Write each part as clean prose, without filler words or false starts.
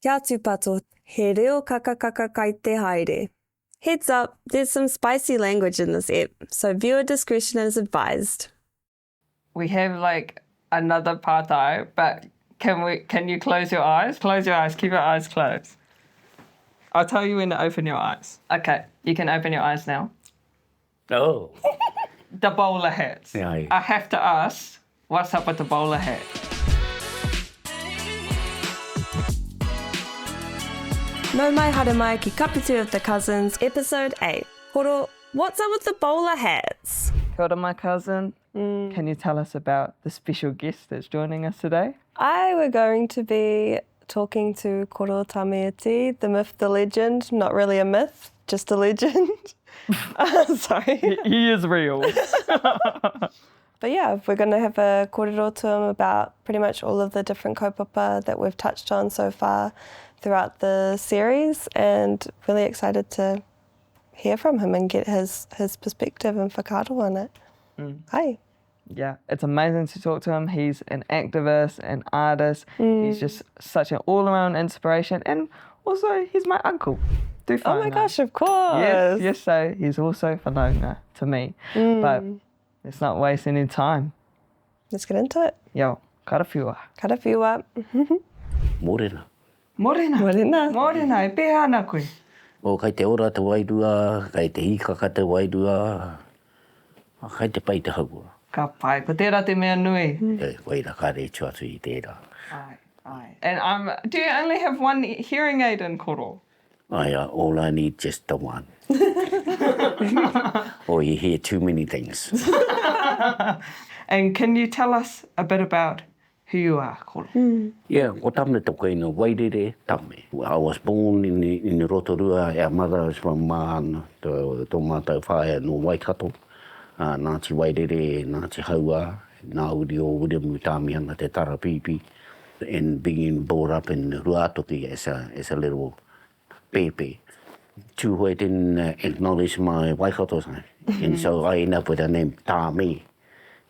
Kia tūpato, he reo kakakaka kai te haere. Heads up, there's some spicy language in this ep, so viewer discretion is advised. We have like another partai, but can you close your eyes? Close your eyes, keep your eyes closed. I'll tell you when to open your eyes. Okay, you can open your eyes now. Oh. The bowler hats. Yeah. I have to ask, what's up with the bowler hat? No mai haere mai ki Kapitu of the Cousins, episode 8. Koro, what's up with the bowler hats? Kia ora, my cousin. Can you tell us about the special guest that's joining us today? We're going to be talking to Koro Tamiati, the myth, the legend. Not really a myth, just a legend. Sorry. He is real. But yeah, we're going to have a kōrero to him about pretty much all of the different kaupapa that we've touched on so far throughout the series, and really excited to hear from him and get his perspective and whakaaro on it. Hi. Yeah, it's amazing to talk to him. He's an activist, an artist. He's just such an all-around inspiration, and also he's my uncle. Oh my gosh, of course. Yes, so he's also whanaunga to me. But let's not waste any time. Let's get into it. Yo, karawhiua. Karawhiua. Morena. Morena. Morena. Morena, e pēhā ana koe. O kai te ora te wairua, kai te hikaka te wairua, kai te pai te haua. Ka pai, ko tērā te mea nui. E waira ka re tuatu I tērā. Ai. And do you only have one hearing aid in koro? All I need just the one. Or you hear too many things. And can you tell us a bit about who you are, koro? Yeah, ko tame te koe no wairere tame. I was born in Rotorua. Our mother is from Mahana, tō mātou whae no Waikato. Ngāti Wairere, Ngāti Haua, Ngā uri o Urimu Tāmianga te Tarapipi. And being brought up in Ruatoki as a little baby. Tūhoe didn't acknowledge my Waikato side. And so I ended up with the name Tāmi.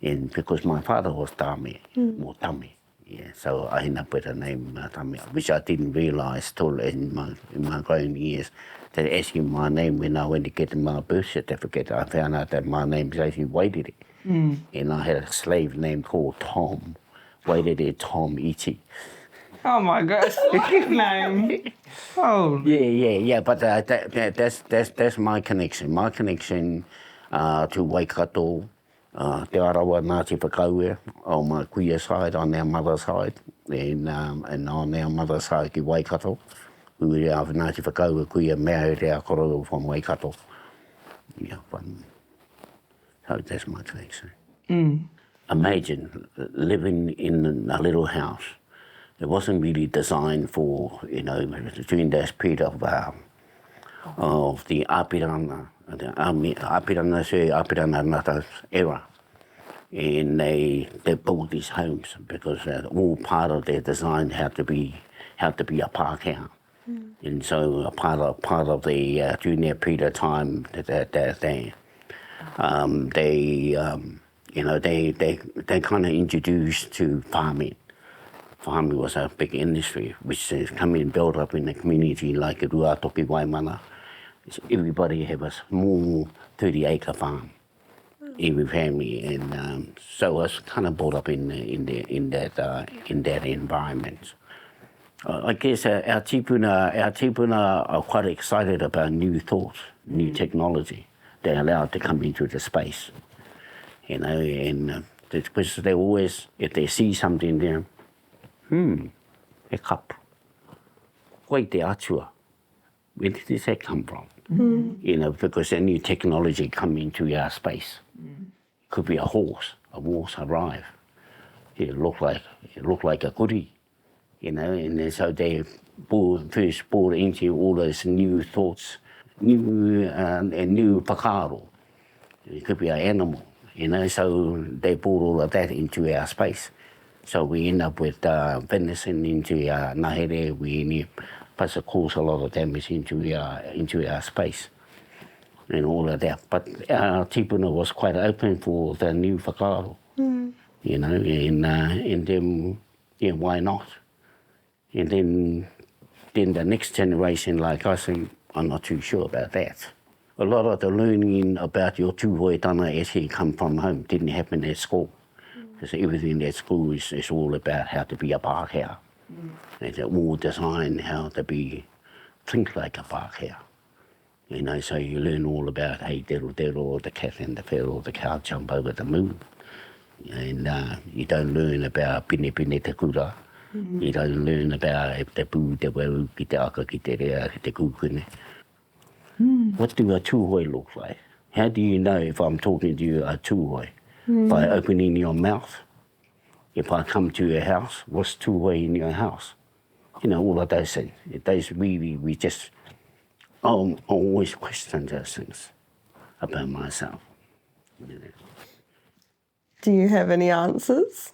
And because my father was Tāmi, or Tami. Yeah, so I ended up with the name Tāmi, which I didn't realise till in my growing years. That actually my name, when I went to get my birth certificate, I found out that my name is actually Wairere. And I had a slave name called Tom. Wairere Tom Ichi. Oh my gosh, cute name. Oh. Yeah, but that's my connection. My connection to Waikato, Te Arawa Ngāti Whakaue, on my kuia side, on our mother's side, and on our mother's side ki Waikato. We are Ngāti Whakaue kuia mea rea kororo from Waikato. Yeah, so that's my connection. Imagine living in a little house. It wasn't really designed for, during that period of the Apirana, Apirana Ngata era. And they built these homes because all part of their design had to be a pākehā. And so a part of the during that period of time that they kind of introduced to farming. Farming was a big industry which has come and built up in the community like Ruatoki Waimana. Everybody had a small 30-acre farm, every family, and so I was kind of brought up in that environment. I guess our tipuna are quite excited about new thoughts, new technology. They're allowed to come into the space, and because they always, if they see something there, a cup, koi te atua, where did this come from? Because a new technology come into our space. It could be a horse arrive. It looked like a goodie. And so they first brought into all those new thoughts, new whakaaro. It could be an animal, so they brought all of that into our space. So we end up with venison into our nahere, we cause a lot of damage into our space and all of that. But our tipuna was quite open for the new whakaaro, and then, why not? And then then the next generation like us, and I'm not too sure about that. A lot of the learning about your tūhoetanga actually come from home, didn't happen at school. Because everything at school is all about how to be a Pākehā. It's all designed how to think like a Pākehā. You know, so you learn all about, hey, or the cat and the feather, or the cow jump over the moon. And you don't learn about pine te kura. You don't learn about if the pū, te wau, ki te aka, ki te rea, ki te kūkune. What do a tūhoi look like? How do you know if I'm talking to you a tūhoi? By opening your mouth. If I come to your house, what's tūhoi in your house? You know, all of those things. Those really, we just, I always question those things about myself. You know. Do you have any answers?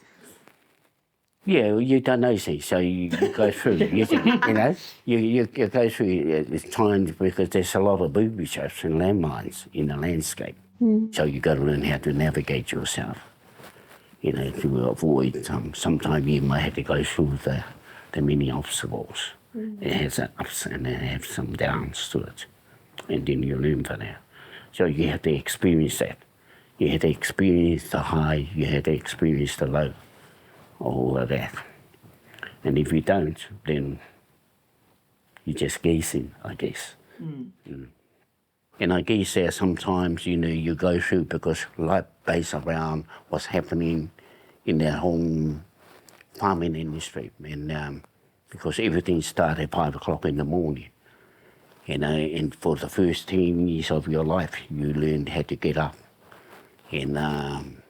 Yeah, well, you don't know things, so you go through. You know, you go through times because there's a lot of booby traps and landmines in the landscape. So you got to learn how to navigate yourself. You know, to avoid sometimes you might have to go through the many obstacles. It has ups and it has some downs to it, and then you learn from that. So you have to experience that. You have to experience the high. You have to experience the low. All of that. And if you don't, then you're just guessing, I guess. And I guess that sometimes, you know, you go through because life based around what's happening in the whole farming industry. And because everything started at 5 o'clock in the morning. You know, and for the first 10 years of your life, you learned how to get up. And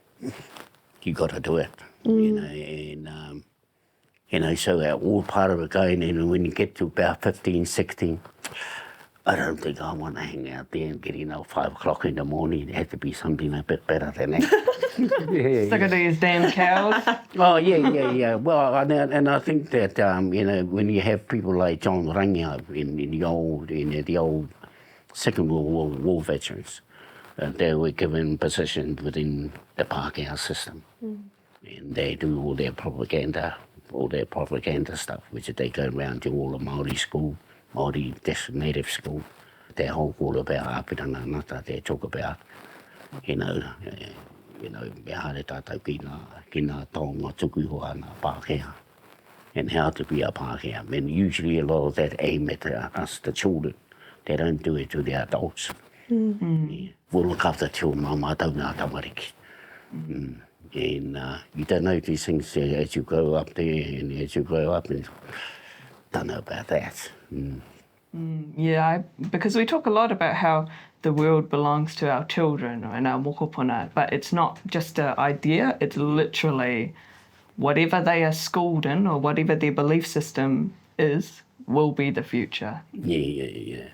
you got to do it. You know, and you know, so all part of it going, and when you get to about 15, 16, I don't think I want to hang out there and get in at 5 o'clock in the morning. It had to be something a bit better than that. Sick of these damn cows. Oh, yeah. Well, and I think that, you know, when you have people like John Rangea in the old Second World War veterans, they were given positions within the Pākehā system. And they do all their propaganda stuff, which they go around to all the Māori school, Māori native school. They whole all about āpiranga ngata. They talk about, you know, mea hare tātou ki ngā taonga tuku hoa ngā Pākehā, and how to be a Pākehā. And usually a lot of that aim at us, the children. They don't do it to the adults. Yeah. We'll look after te o mama tau ngā tamariki. And you don't know these things as you grow up there, and as you grow up, and don't know about that. Yeah, because we talk a lot about how the world belongs to our children and our mokopuna, but it's not just an idea, it's literally whatever they are schooled in or whatever their belief system is will be the future. Yeah.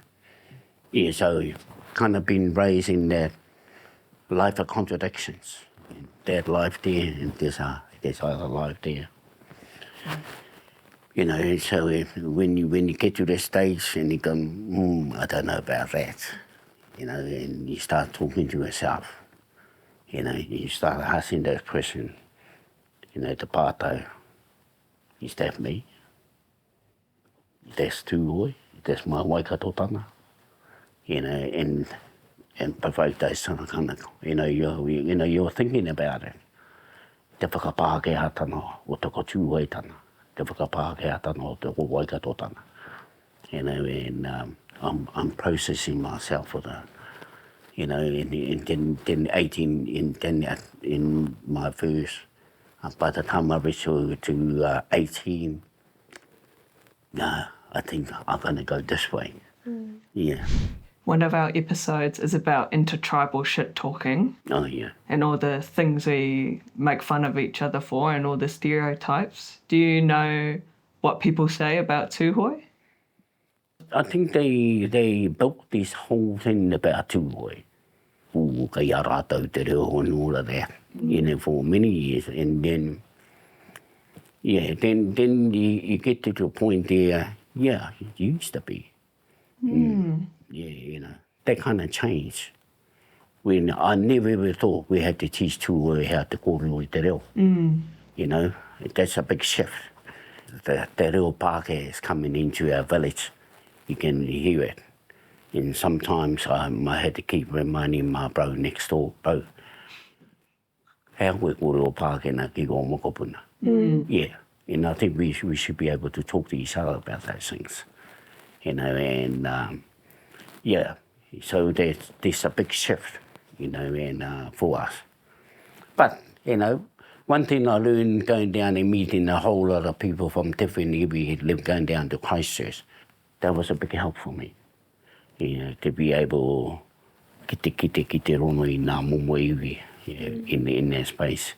Yeah, so you've kind of been raised in that life of contradictions. That life there, and there's other life there. You know, and so when you get to this stage and you go, I don't know about that. You know, and you start talking to yourself. You know, you start asking those questions. You know, te pātau, is that me? That's tūhoi, that's my waikatotanga. You know, and provoke those kind of, you know, you're thinking about it. Te whakapākehā tana o toko tūhoi tana. Te whakapākehā tana o toko waikatotanga. You know, and I'm processing myself for that. You know, and then 18, in my first, by the time I reached to 18, no, I think I'm going to go this way. Yeah. One of our episodes is about intertribal shit talking. Oh, yeah. And all the things we make fun of each other for and all the stereotypes. Do you know what people say about tūhoi? I think they built this whole thing about tūhoi. Ka ia rātou te reo and all of that, you know, for many years. And then, yeah, then you get to the point there, yeah, it used to be. Yeah, you know, that kind of changed. When I never ever thought we had to teach tūhoi how to kōrero i te reo. You know, that's a big shift. the real Pākehā is coming into our village. You can hear it. And sometimes I had to keep reminding my bro next door, bro, how we ko reo Pākehā ki ko mokopuna. Yeah, and I think we should be able to talk to each other about those things. You know, and yeah, so there's a big shift, you know, and for us. But, you know, one thing I learned going down and meeting a whole lot of people from different areas going down to Christchurch, that was a big help for me. You know, to be able ki te rono i ngā momo iwi in that space.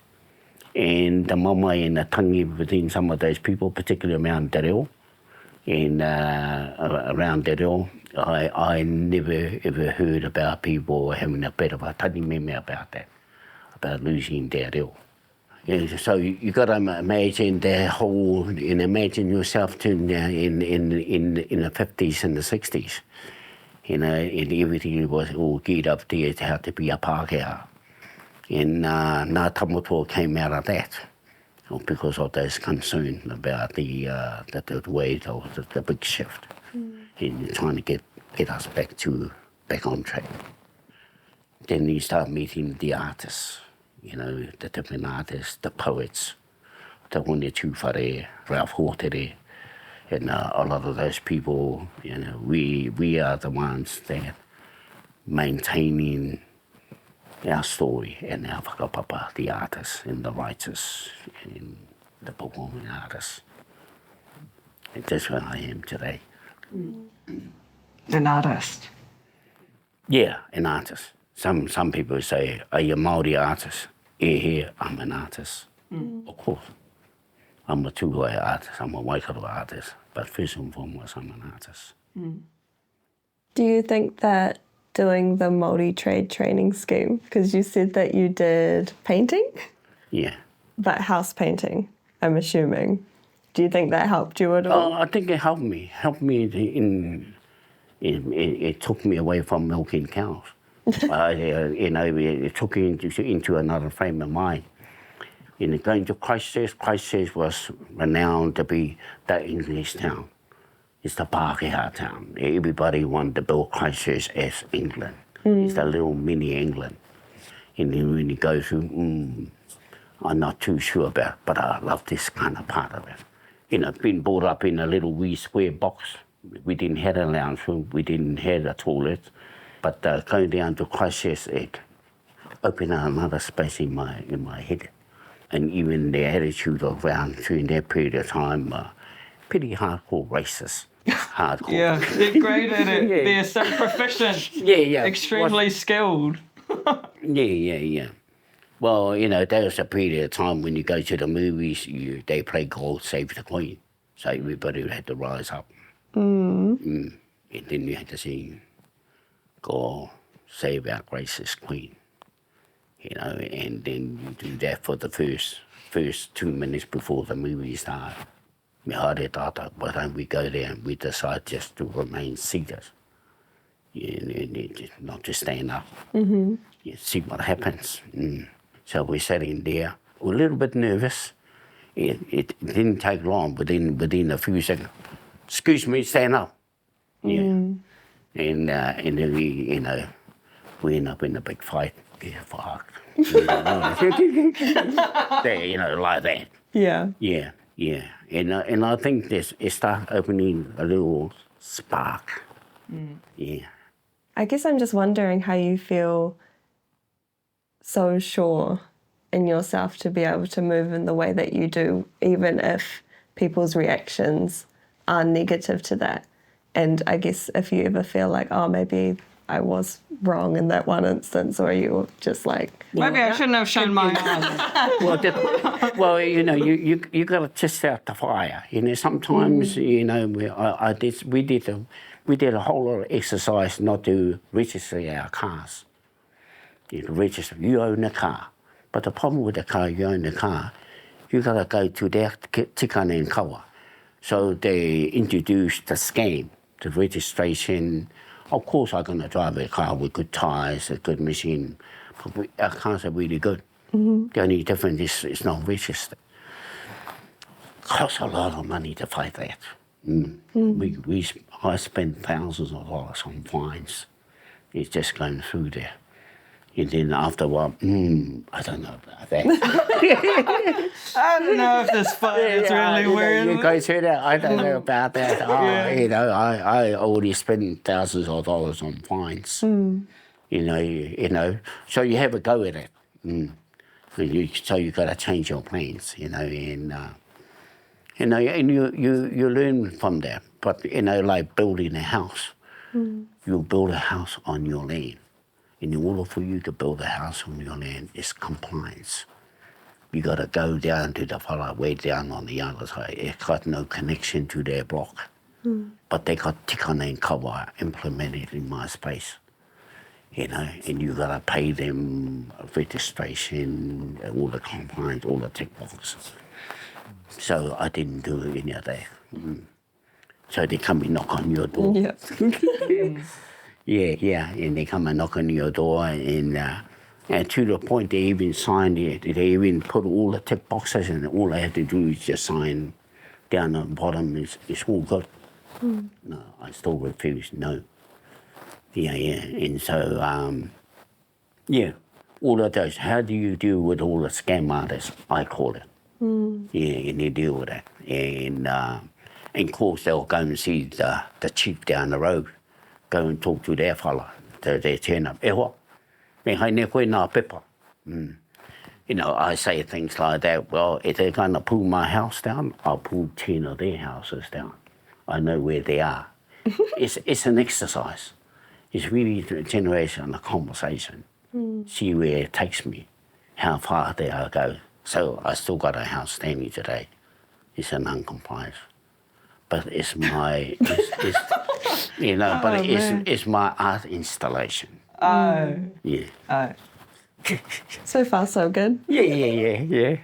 And the mama and the tangi within some of those people, particularly around Te Reo, and around Te Reo, I never ever heard about people having a bit of a tani meme about that, about losing Te Reo. Yeah, so you got to imagine the whole, and imagine yourself in the 50s and the 60s. You know, and everything was all geared up there to have to be a Pākehā. And Ngā Tamotoa came out of that because of those concerns about the way, the big shift in trying to get us back on track. Then you start meeting the artists, you know, the different artists, the poets, Te Hone Tūwhare, Ralph Hōtere, and a lot of those people, you know, we are the ones that maintaining our story and our whakapapa, the artists and the writers and the performing artists. And that's where I am today. An artist. Yeah, an artist. Some people say, are you a Māori artist? Here, I'm an artist. Of course. I'm a Tūhoe artist, I'm a Waikato artist, but first and foremost, I'm an artist. Do you think that doing the Māori trade training scheme, because you said that you did painting, Yeah. but house painting, I'm assuming. Do you think that helped you at all? I think it helped me. It took me away from milking cows. You know, it took me into another frame of mind. You know, going to Christchurch was renowned to be the English town. It's the Pākehā town. Everybody wanted to build Christchurch as England. It's the little mini England. And then when you go through, I'm not too sure about, but I love this kind of part of it. You know, being brought up in a little wee square box. We didn't have a lounge room, we didn't have a toilet, but going down to Christchurch, it opened up another space in my head. And even the attitude around during that period of time, pretty hardcore racist. Hardcore. Yeah, they're great at it. Yeah. They're so proficient. Yeah. Extremely skilled. Yeah. Well, you know, there was a period of time when you go to the movies, they play God Save the Queen. So everybody had to rise up. And then you had to sing God Save Our Gracious Queen. You know, and then you do that for the first 2 minutes before the movie starts. Me haere tata, why don't we go there and we decide just to remain seated. Not to stand up. You see what happens. So we're sitting there, a little bit nervous. It didn't take long, within a few seconds. Excuse me, stand up. Yeah. And then we, you know, we end up in a big fight. Yeah, fuck. There, you know, like that. Yeah. Yeah. And I think it started opening a little spark. Yeah. I guess I'm just wondering how you feel so sure in yourself to be able to move in the way that you do, even if people's reactions are negative to that. And I guess if you ever feel like, oh, maybe I was wrong in that one instance, or you just like... Maybe I shouldn't have shown my eyes. Well, you know, you got to test out the fire. You know, sometimes, you know, we did a whole lot of exercise not to register our cars. You register, you own a car. But the problem with the car, you own the car, you got to go to their tikana and kawa. So they introduced the scheme, the registration. Of course, I'm going to drive a car with good tyres, a good machine. But our cars are really good. The only difference is it's not registered. costs a lot of money to fight that. I spent thousands of dollars on fines. It's just going through there. And then after a while, I don't know about that. I don't know if this fine is really weird. You go through that, I don't know about that. I already spent thousands of dollars on fines. So you have a go at it. So you got to change your plans, and you learn from that. But like building a house, you build a house on your land. In order for you to build a house on your land, it's compliance. You got to go down to the fella way down on the other side. It's got no connection to their block. But they got tikana and kawa implemented in my space. And you got to pay them registration, all the compliance, all the tick boxes. So I didn't do any of that. So they come and knock on your door. Yeah, and they come and knock on your door, and to the point they even signed it. They even put all the tick boxes, and all I had to do is just sign down the bottom. It's all good. No, I still refused. No. Yeah, and so all of those. How do you deal with all the scam artists? I call it. Yeah, and you deal with that, and of course they'll go and see the chief down the road. Go and talk to their fella, their turn up. I say things like that. Well, if they're going to pull my house down, I'll pull 10 of their houses down. I know where they are. It's an exercise. It's really a generation, a conversation. See where it takes me, how far there I go. So I still got a house standing today. It's a non-compliance. But it's my, it's my art installation. Oh. Yeah. Oh. So far, so good. Yeah.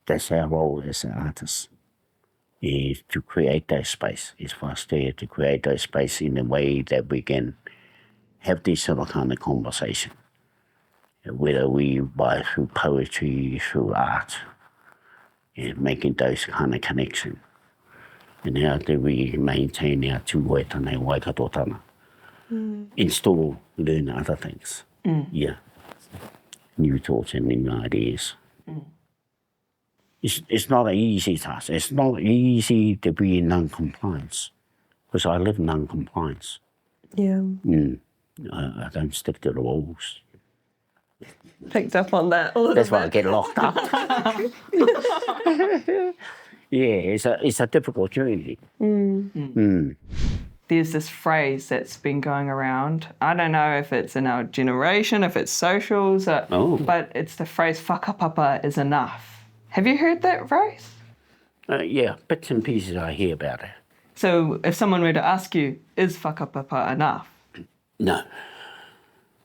That's our role as artists, is to create that space. It's for us there to create that space in a way that we can have this sort of kind of conversation. Whether we buy through poetry, through art, and making those kind of connections. And how do we maintain our tūhoetanga and waikatotanga? Install, learn other things. Yeah. New thoughts and new ideas. It's not an easy task. It's not easy to be in non-compliance, because I live in non-compliance. Yeah. I don't stick to the rules. Picked up on that a little That's bit. why I get locked up. Yeah, it's a difficult journey. There's this phrase that's been going around. I don't know if it's in our generation, if it's socials, but it's the phrase whakapapa is enough. Have you heard that phrase? Yeah, bits and pieces I hear about it. So if someone were to ask you, is whakapapa enough? No,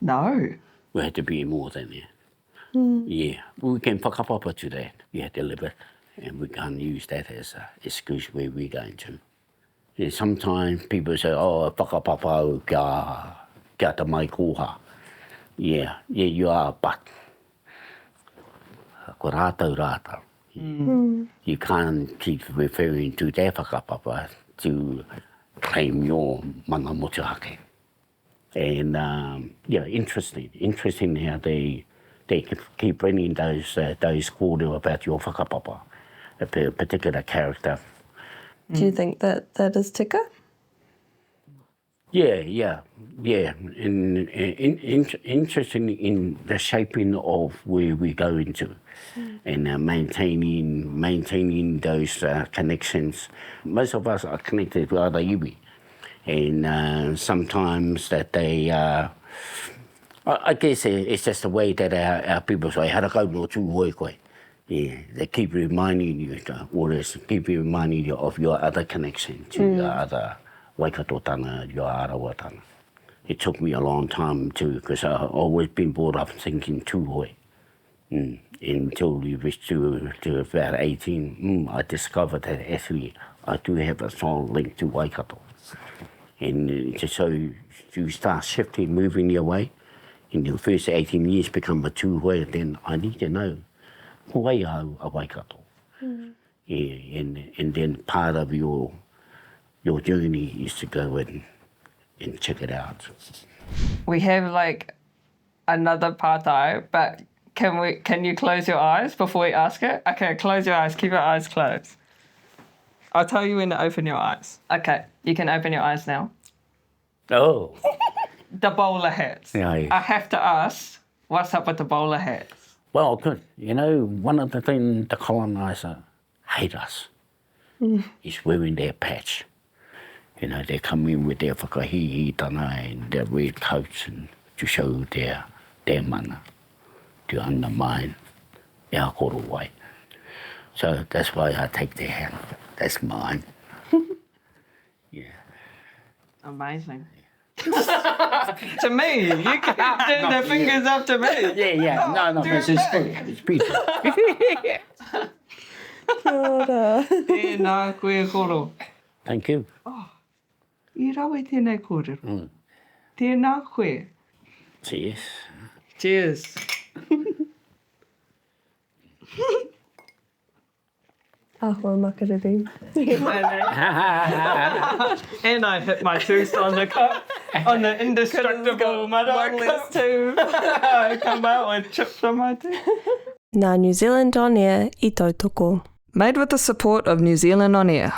No. we had to be more than that. Yeah, we can whakapapa to that. We had to live it, and we can't use that as an excuse where we're going to. Yeah, sometimes people say, oh, whakapapa kia te mai koha. Yeah, you are, but ko rātou rātou. You can't keep referring to their whakapapa to claim your mana motuhake. And interesting how they keep bringing those kōrero about your whakapapa, a particular character. Do you think that is tika? Yeah. And interesting in the shaping of where we go into, and maintaining those connections. Most of us are connected with other iwi, and sometimes that they. I guess it's just the way that our people say, "Harakau no tū hoi koe." Yeah, they keep reminding you, keep reminding you of your other connection to your other waikatotanga, your arawatanga. It took me a long time too, because I've always been brought up thinking tūhoi. Until we reached to about 18, I discovered that actually I do have a strong link to Waikato. And so you start shifting, moving your way. In the first 18 years become a tūhoi, then I need to know who are a Waikato. Yeah, and then part of your journey is to go and check it out. We have like another partai, but can you close your eyes before we ask it? Okay, close your eyes. Keep your eyes closed. I'll tell you when to open your eyes. Okay, you can open your eyes now. Oh. The bowler hats. Yeah. I have to ask, what's up with the bowler hats? Well, good. You know, one of the things the colonizer hate us is wearing their patch. You know, they come in with their whakahihitanga and their red coats and to show their mana, to undermine our korowai. So that's why I take their hat. That's mine. Yeah. Amazing. To me, you can turn the fingers up to me. Yeah. No, this is it's beautiful. Kia ora. Tēnā koe koro. Thank you. I rawe tēnei kōrero. Tēnā koe. Cheers. Cheers. Ahua makariri. And I hit my tooth on the cup, on the indestructible mud cup too. I come out with chips on my teeth. Nā New Zealand On Air I tautoko. Made with the support of New Zealand On Air.